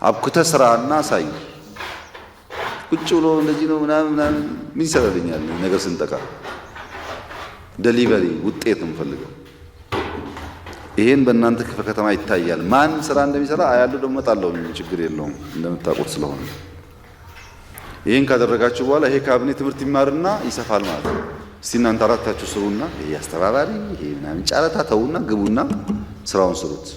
አብኩተ ስራና ሳይ ቁጭ ብሎ እንደዚህ ነው ምናምን ምን ይሰራልኛል? ነገር ስንጠቃ ዴሊቨሪ ውጤት ነው የምፈልገው። ይሄን በእናንተ ክፍለ ከተማ ይታያል። ማን ስራ እንደሚሰራ አያለው። ደግሞ መጣለው ችግር የለውም እንደምታውቁት ስለሆነ ይሄን ካደረጋችሁ በኋላ ይሄ ካቢኔ ትምህርት ይማርና ይሰፋል ማለት ነው። እስቲ እናንተ አራታችሁ ስሩና ይሄ አስተባባሪ ይሄ ምናምን ጫረታ ተውና ግቡና ስራውን ስሩት።